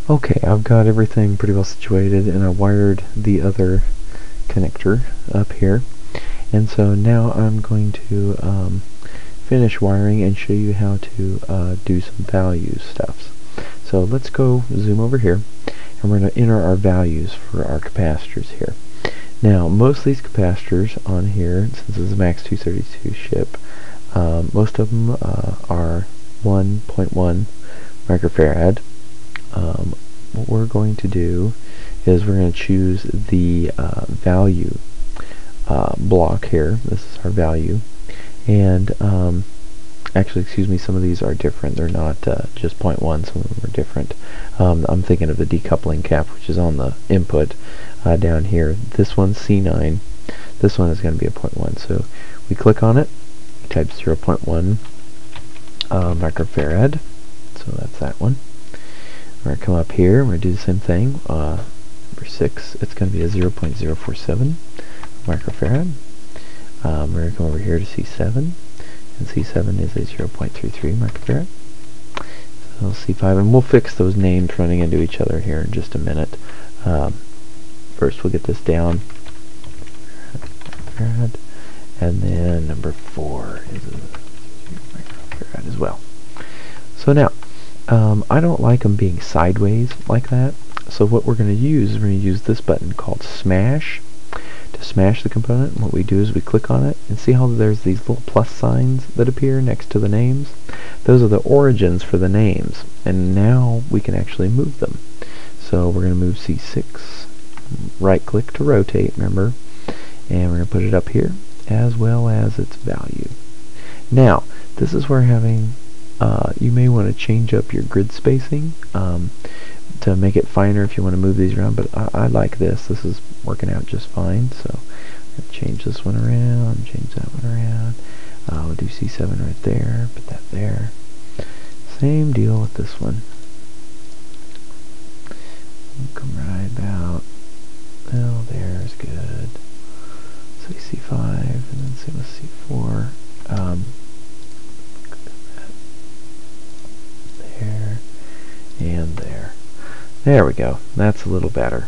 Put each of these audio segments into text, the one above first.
Okay, I've got everything pretty well situated, and I wired the other connector up here. And so now I'm going to finish wiring and show you how to do some value stuffs. So let's go zoom over here, and we're going to enter our values for our capacitors here. Now, most of these capacitors on here, since this is a Max 232 chip, most of them are 1.1 microfarad. What we're going to do is we're going to choose the value block here. This is our value. And actually, excuse me, some of these are different. They're not just 0.1, some of them are different. I'm thinking of the decoupling cap, which is on the input down here. This one's C9. This one is going to be a 0.1. So we click on it, type 0.1 microfarad. So that's that one. We're going to come up here, we're going to do the same thing. Number 6, it's going to be a 0.047 microfarad. We're going to come over here to C7, and C7 is a 0.33 microfarad. So C5, and we'll fix those names running into each other here in just a minute. First we'll get this down, microfarad, and then number 4 is a microfarad as well. So now, I don't like them being sideways like that, so what we're going to use is we're going to use this button called Smash to smash the component. And what we do is we click on it, and see how there's these little plus signs that appear next to the names? Those are the origins for the names, and now we can actually move them. So we're going to move C6, right click to rotate, remember, and we're going to put it up here as well as its value. Now, this is where having you may want to change up your grid spacing to make it finer if you want to move these around, but I like this. This is working out just fine, so I'm going to change this one around, change that one around. We'll do C7 right there, put that there. Same deal with this one. We'll come right about, well, there's good. Say C5, and then same with C4. There, and there. There we go. That's a little better.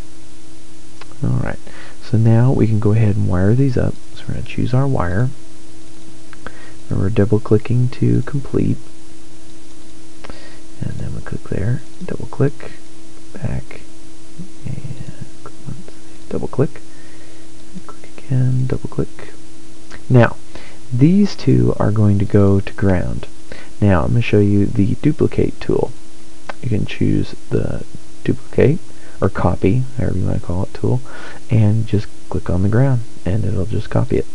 Alright, so now we can go ahead and wire these up. So we're going to choose our wire. And we're double clicking to complete. And then we click there, double click, back, and double click, and click again, double click. Now, these two are going to go to ground. Now I'm going to show you the duplicate tool. You can choose the duplicate or copy, however you want to call it, tool, and just click on the ground and it'll just copy it.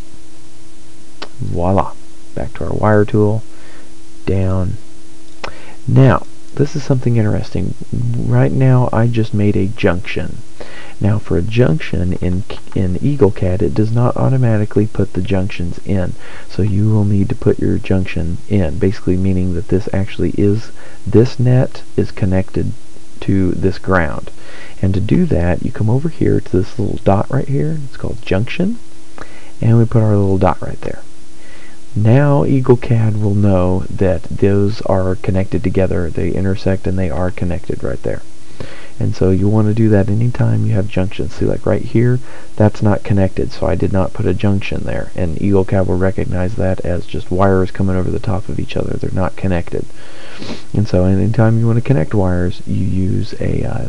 Voila! Back to our wire tool, down. Now, this is something interesting. Right now I just made a junction. Now for a junction in CAD, it does not automatically put the junctions in. So you will need to put your junction in, basically meaning that this actually is, this net is connected to this ground. And to do that, you come over here to this little dot right here, it's called junction, and we put our little dot right there. Now CAD will know that those are connected together, they intersect and they are connected right there. And so you want to do that anytime you have junctions. See, like right here, that's not connected, so I did not put a junction there. And CAD will recognize that as just wires coming over the top of each other. They're not connected. And so anytime you want to connect wires, you use a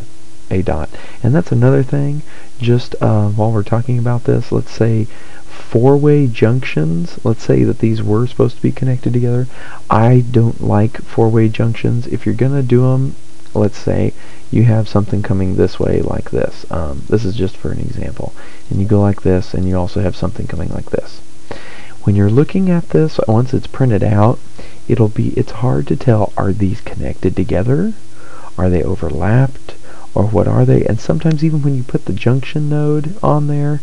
dot. And that's another thing, just while we're talking about this, let's say four-way junctions, let's say that these were supposed to be connected together. I don't like four-way junctions. If you're going to do them, let's say you have something coming this way like this. This is just for an example. And you go like this, and you also have something coming like this. When you're looking at this, once it's printed out, it's hard to tell, are these connected together? Are they overlapped? Or what are they? And sometimes even when you put the junction node on there,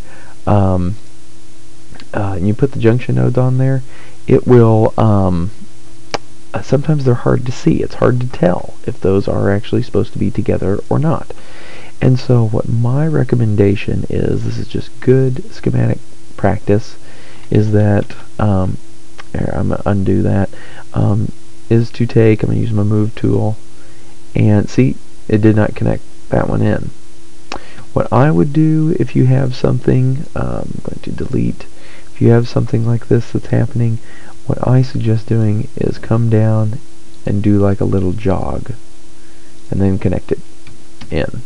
it will, sometimes they're hard to see. It's hard to tell if those are actually supposed to be together or not. And so what my recommendation is, this is just good schematic practice, is that, here, I'm going to undo that, is to take, I'm going to use my move tool, and see, it did not connect that one in. What I would do if you have something, I'm going to delete, if you have something like this that's happening, what I suggest doing is come down and do like a little jog, and then connect it in.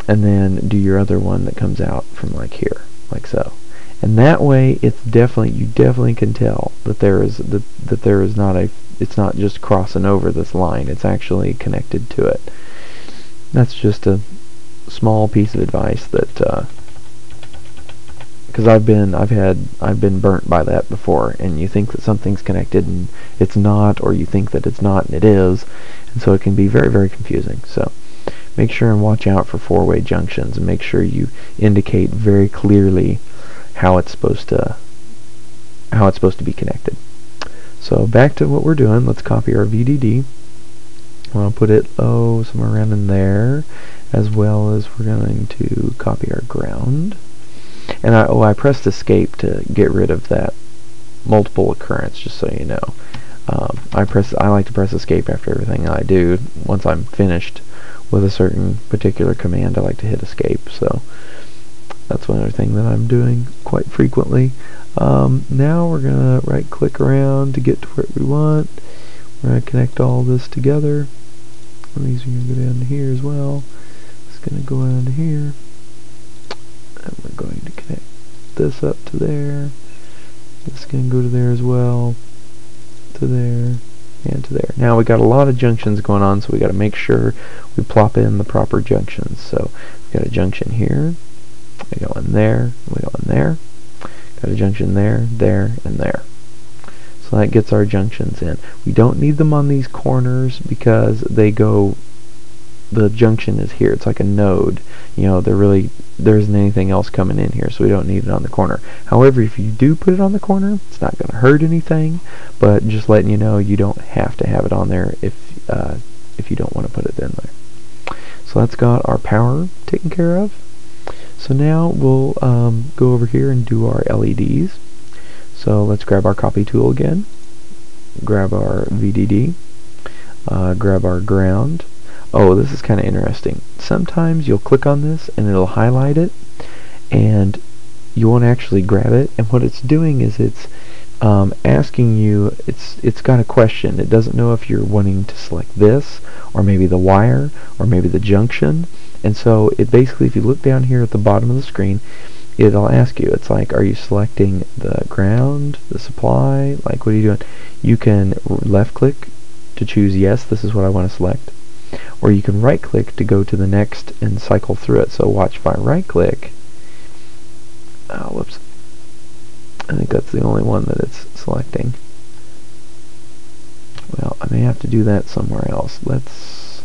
And then do your other one that comes out from like here, like so. And that way, it's definitely, you definitely can tell that there is not a, it's not just crossing over this line, it's actually connected to it. That's just a small piece of advice that, because I've been burnt by that before, and you think that something's connected and it's not, or you think that it's not and it is, and so it can be very, very confusing. So make sure and watch out for four-way junctions, and make sure you indicate very clearly how it's supposed to be connected. So back to what we're doing. Let's copy our VDD. I'll put it somewhere around in there, as well as we're going to copy our ground. And I pressed escape to get rid of that multiple occurrence, just so you know. I like to press escape after everything I do. Once I'm finished with a certain particular command, I like to hit escape. So that's one other thing that I'm doing quite frequently. Now we're going to right click around to get to where we want. We're going to connect all this together. One of these are going to go down to here as well. It's going to go down to here. And we're going to connect this up to there. This is going to go to there as well. To there. And to there. Now we got a lot of junctions going on, so we got to make sure we plop in the proper junctions. So we got a junction here. We got one there. We got one there. Got a junction there, there, and there. So that gets our junctions in. We don't need them on these corners because they go, the junction is here. It's like a node. You know, there isn't anything else coming in here, so we don't need it on the corner. However, if you do put it on the corner, it's not going to hurt anything, but just letting you know, you don't have to have it on there if you don't want to put it in there. So that's got our power taken care of. So now we'll go over here and do our LEDs. So let's grab our copy tool again, grab our VDD, grab our ground. Oh, this is kind of interesting. Sometimes you'll click on this and it'll highlight it, and you won't actually grab it. And what it's doing is it's asking you, it's got a question. It doesn't know if you're wanting to select this, or maybe the wire, or maybe the junction. And so it basically, if you look down here at the bottom of the screen, it'll ask you, it's like, are you selecting the ground, the supply, like what are you doing? You can left click to choose yes, this is what I want to select, or you can right click to go to the next and cycle through it. So watch, if I right click, whoops, I think that's the only one that it's selecting. Well, I may have to do that somewhere else. Let's,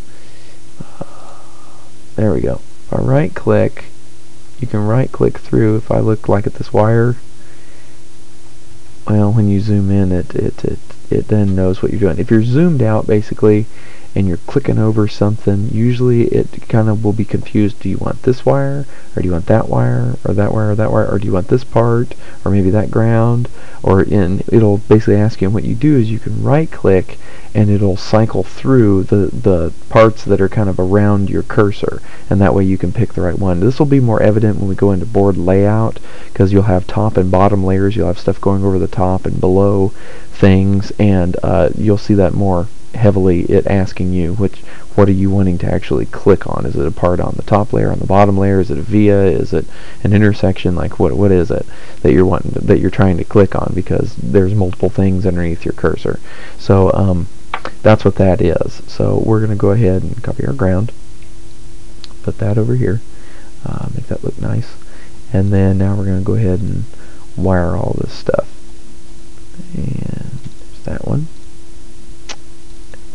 there we go. If I right click, you can right click through. If I look like at this wire, well, when you zoom in, it then knows what you're doing. If you're zoomed out, basically, and you're clicking over something, usually it kind of will be confused. Do you want this wire, or do you want that wire, or that wire, or that wire, or do you want this part, or maybe that ground, or it'll basically ask you. And what you do is you can right click, and it'll cycle through the parts that are kind of around your cursor, and that way you can pick the right one. This will be more evident when we go into board layout, because you'll have top and bottom layers. You'll have stuff going over the top and below things, and you'll see that more heavily, it asking you what are you wanting to actually click on. Is it a part on the top layer, on the bottom layer? Is it a via? Is it an intersection? Like what is it that you're trying to click on, because there's multiple things underneath your cursor. So that's what that is. So we're going to go ahead and copy our ground, put that over here, make that look nice, and then now we're going to go ahead and wire all this stuff. And there's that one.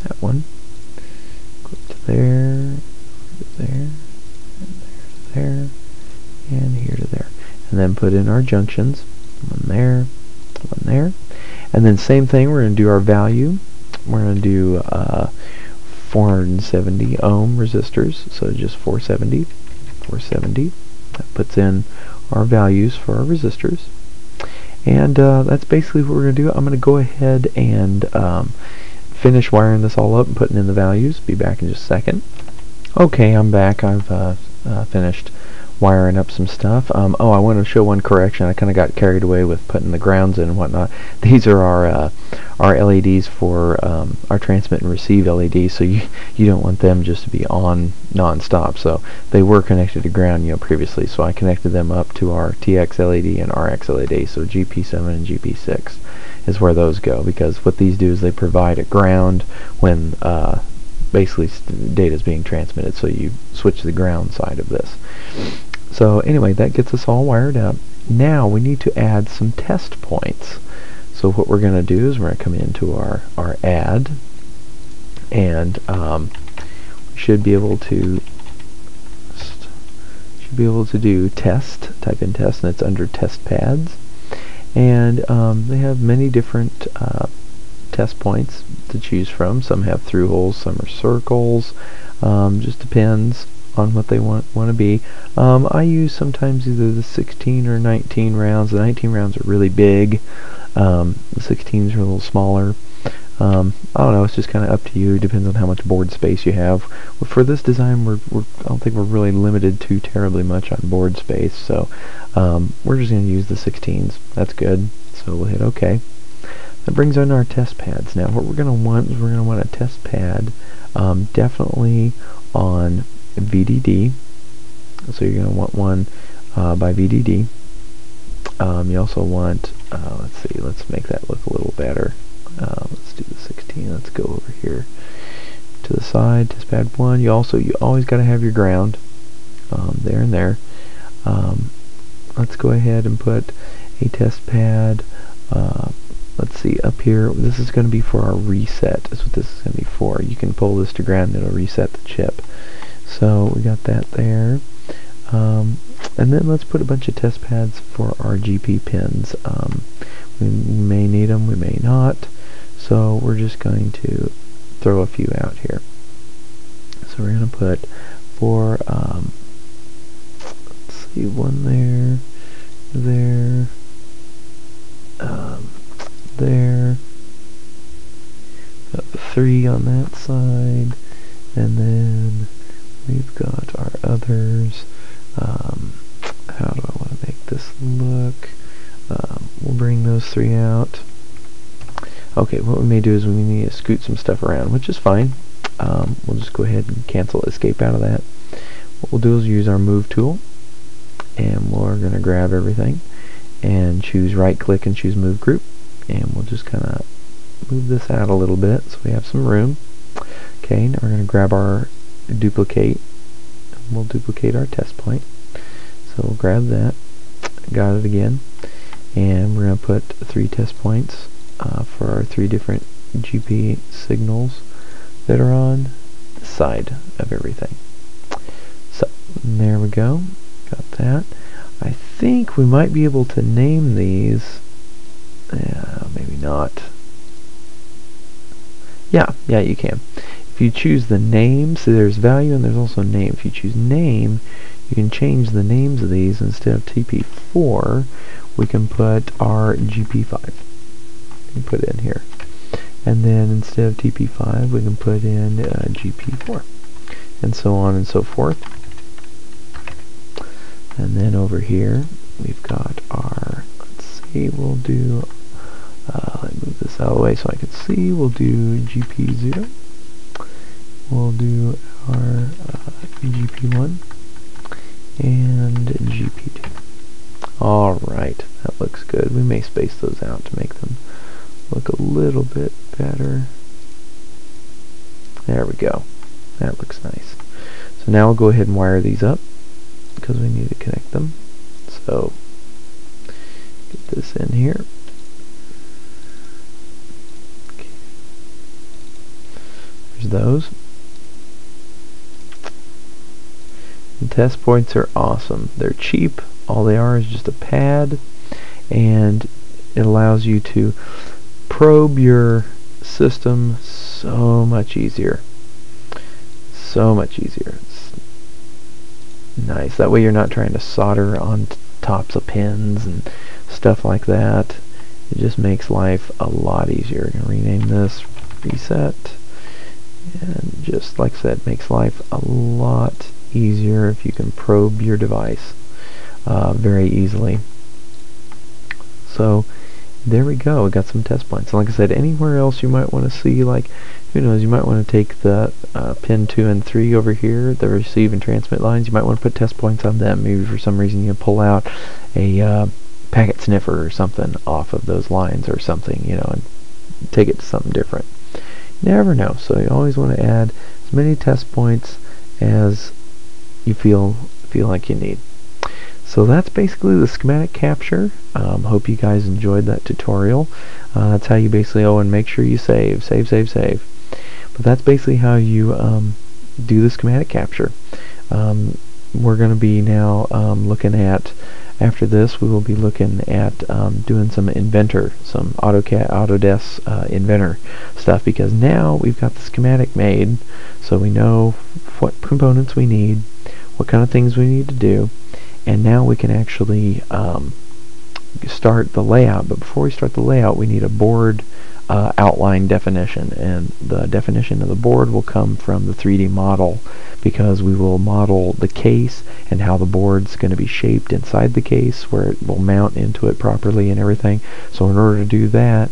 That one. Go to there, and there, and here to there. And then put in our junctions. One there, one there. And then same thing, we're going to do our value. We're going to do 470 ohm resistors, so just 470. That puts in our values for our resistors. And that's basically what we're going to do. I'm going to go ahead and finish wiring this all up and putting in the values. Be back in just a second. Okay, I'm back. I've finished wiring up some stuff. Oh, I want to show one correction. I kind of got carried away with putting the grounds in and whatnot. These are our LEDs for our transmit and receive LEDs, so you don't want them just to be on non-stop. So they were connected to ground, previously. So I connected them up to our TX LED and RX LED. So GP7 and GP6 is where those go, because what these do is they provide a ground when basically data is being transmitted, so you switch the ground side of this. So anyway, that gets us all wired up. Now we need to add some test points. So what we're going to do is we're going to come into our add, and we should be able to do test, type in test, and it's under test pads. And they have many different test points to choose from. Some have through holes, some are circles. Just depends on what they want to be. I use sometimes either the 16 or 19 rounds. The 19 rounds are really big. The 16s are a little smaller. I don't know, it's just kind of up to you. Depends on how much board space you have. For this design, I don't think we're really limited too terribly much on board space, so we're just going to use the 16s. That's good. So we'll hit OK. That brings on our test pads. Now what we're going to want is we're going to want a test pad definitely on VDD. So you're going to want one by VDD. You also want, let's see, let's make that look a little better. Let's do the 16. Let's go over here to the side, test pad 1. You always got to have your ground there and there. Let's go ahead and put a test pad. Let's see, up here, this is going to be for our reset. That's what this is going to be for. You can pull this to ground and it'll reset the chip. So we got that there. And then let's put a bunch of test pads for our GP pins. We may need them, we may not. So we're just going to throw a few out here. So we're going to put for, let's see, one there, there, got 3 on that side, and then we've got our others. How do I want to make this look? We'll bring those 3 out. Okay, what we may do is we need to scoot some stuff around, which is fine. We'll just go ahead and cancel escape out of that. What we'll do is use our move tool, and we're going to grab everything and choose right click and choose move group, and we'll just kind of move this out a little bit so we have some room. Okay, now we're going to grab our duplicate, and we'll duplicate our test point. So we'll grab that, got it again, and we're going to put 3 test points for our 3 different GP signals that are on the side of everything. So there we go, got that. I think we might be able to name these. Maybe not. Yeah, you can. If you choose the name, so there's value and there's also name. If you choose name, you can change the names of these. Instead of TP4, we can put our GP5. You put it in here. And then instead of TP5, we can put in GP4. And so on and so forth. And then over here, we've got our, let's see, we'll do, let me move this out of the way so I can see, we'll do GP0, we'll do our GP1, and GP2. Alright, that looks good. We may space those out to make them look a little bit better. There we go. That looks nice. So now we'll go ahead and wire these up, because we need to connect them. So get this in here. Okay. There's those. The test points are awesome. They're cheap. All they are is just a pad, and it allows you to probe your system so much easier. So much easier. It's nice. That way you're not trying to solder on tops of pins and stuff like that. It just makes life a lot easier. I'm going to rename this reset, And just like I said, makes life a lot easier if you can probe your device very easily. So there we go, we got some test points. And like I said, anywhere else you might want to see, like, who knows, you might want to take the pin 2 and 3 over here, the receive and transmit lines, you might want to put test points on them. Maybe for some reason you pull out a packet sniffer or something off of those lines or something, you know, and take it to something different. You never know, so you always want to add as many test points as you feel like you need. So that's basically the schematic capture. Hope you guys enjoyed that tutorial. That's how you basically, and make sure you save. But that's basically how you do the schematic capture. We're going to be now looking at, after this, we will be looking at doing some Inventor, some Autodesk Inventor stuff, because now we've got the schematic made, so we know what components we need, what kind of things we need to do, and now we can actually start the layout. But before we start the layout, we need a board outline definition, and the definition of the board will come from the 3D model, because we will model the case and how the board's going to be shaped inside the case, where it will mount into it properly and everything. So in order to do that,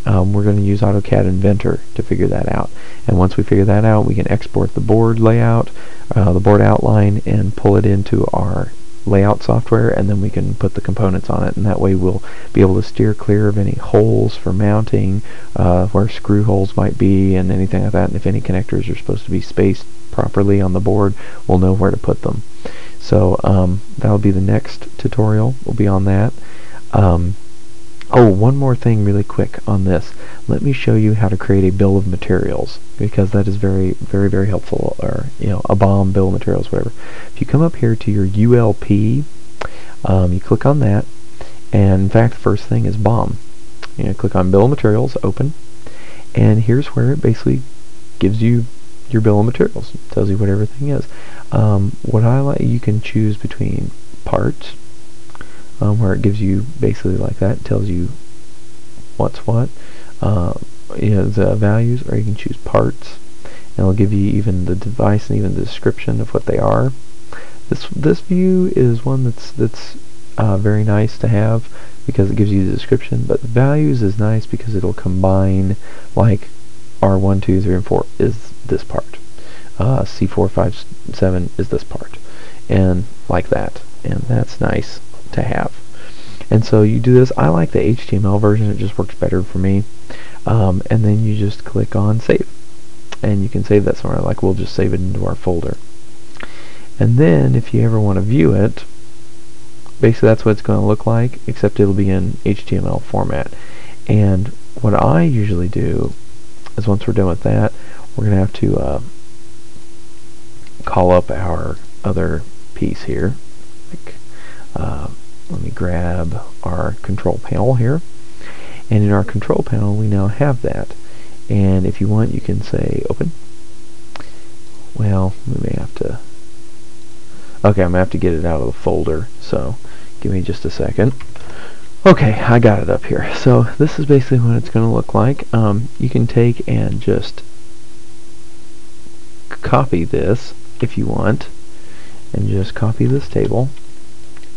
we're going to use AutoCAD Inventor to figure that out. And once we figure that out, we can export the board layout, the board outline, and pull it into our layout software, and then we can put the components on it, and that way we'll be able to steer clear of any holes for mounting, where screw holes might be and anything like that. And if any connectors are supposed to be spaced properly on the board, we'll know where to put them. So that'll be the next tutorial, will be on that. Oh, one more thing really quick on this. Let me show you how to create a bill of materials, because that is very, very, very helpful, or, you know, a BOM, bill of materials, whatever. If you come up here to your ULP, you click on that, and in fact, the first thing is BOM. You know, click on bill of materials, open, and here's where it basically gives you your bill of materials. It tells you what everything is. What I like, you can choose between parts, where it gives you basically like that, it tells you what's what, you know, the values, or you can choose parts, and it'll give you even the device and even the description of what they are. This view is one that's very nice to have, because it gives you the description, but the values is nice because it'll combine, like R1, 2, 3, and 4 is this part, C4, 5, 7 is this part, and like that, and that's nice to have. And so you do this. I like the HTML version, it just works better for me. And then you just click on save, and you can save that somewhere, like we'll just save it into our folder. And then if you ever want to view it, basically that's what it's going to look like, except it'll be in HTML format. And what I usually do is, once we're done with that, we're going to have to call up our other piece here. Like, let me grab our control panel here, and in our control panel we now have that. And if you want, you can say open. Well, we may have to, okay, I'm going to have to get it out of the folder, so give me just a second. Okay, I got it up here. So this is basically what it's going to look like. You can take and just copy this if you want, and just copy this table,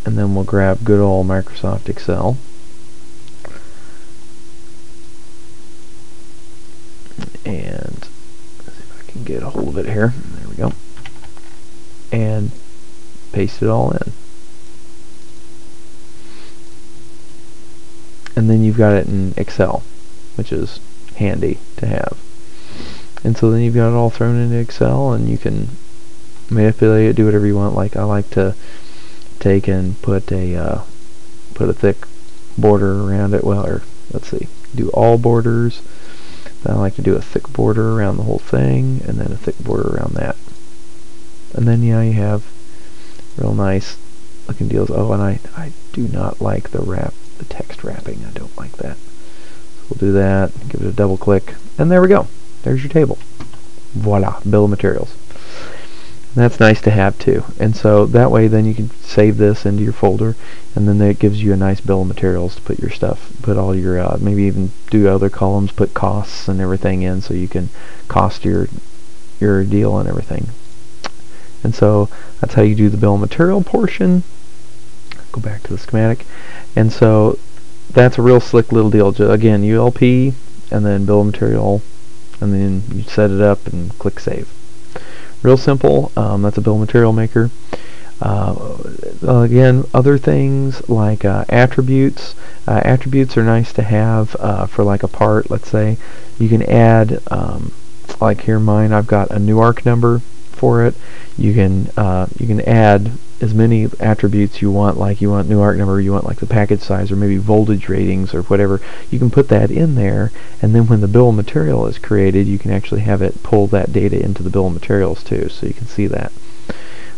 and then we'll grab good old Microsoft Excel, and let's see if I can get a hold of it here. There we go, and paste it all in, and then you've got it in Excel, which is handy to have. And so then you've got it all thrown into Excel, and you can manipulate it, do whatever you want. Like I like to take and put a thick border around it. Well, or let's see, do all borders. Then I like to do a thick border around the whole thing, and then a thick border around that. And then, yeah, you have real nice looking deals. Oh, and I do not like the text wrapping. I don't like that. So we'll do that, give it a double click, and there we go. There's your table. Voila, bill of materials. And that's nice to have too. And so that way then you can save this into your folder, and then that gives you a nice bill of materials to put your stuff, put all your, maybe even do other columns, put costs and everything in, so you can cost your your deal and everything. And so that's how you do the bill of material portion. Go back to the schematic. And so that's a real slick little deal. Again, ULP and then bill of material, and then you set it up and click save. Real simple. That's a bill of material maker. Again, other things like attributes. Attributes are nice to have for like a part. Let's say you can add, like here mine, I've got a new arc number for it. You can add as many attributes you want, like you want new arc number, you want like the package size, or maybe voltage ratings or whatever. You can put that in there, and then when the bill of material is created, you can actually have it pull that data into the bill of materials too, so you can see that.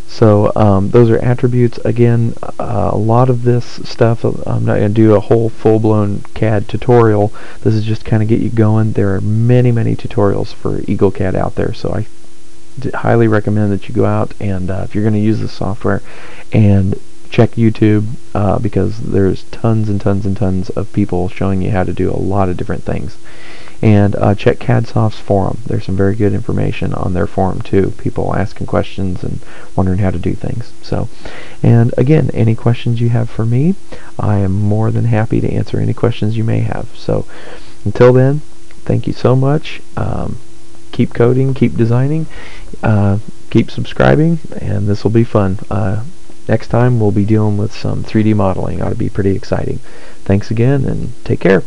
So those are attributes. Again, a lot of this stuff, I'm not going to do a whole full-blown CAD tutorial. This is just kind of get you going. There are many tutorials for Eagle CAD out there, so I highly recommend that you go out and if you're going to use this software, and check YouTube because there's tons and tons of people showing you how to do a lot of different things. And check CADsoft's forum. There's some very good information on their forum too. People asking questions and wondering how to do things. So, and again, any questions you have for me, I am more than happy to answer any questions you may have. So, until then, thank you so much. Keep coding, keep designing, keep subscribing, and this will be fun. Next time we'll be dealing with some 3D modeling. Ought to be pretty exciting. Thanks again, and take care.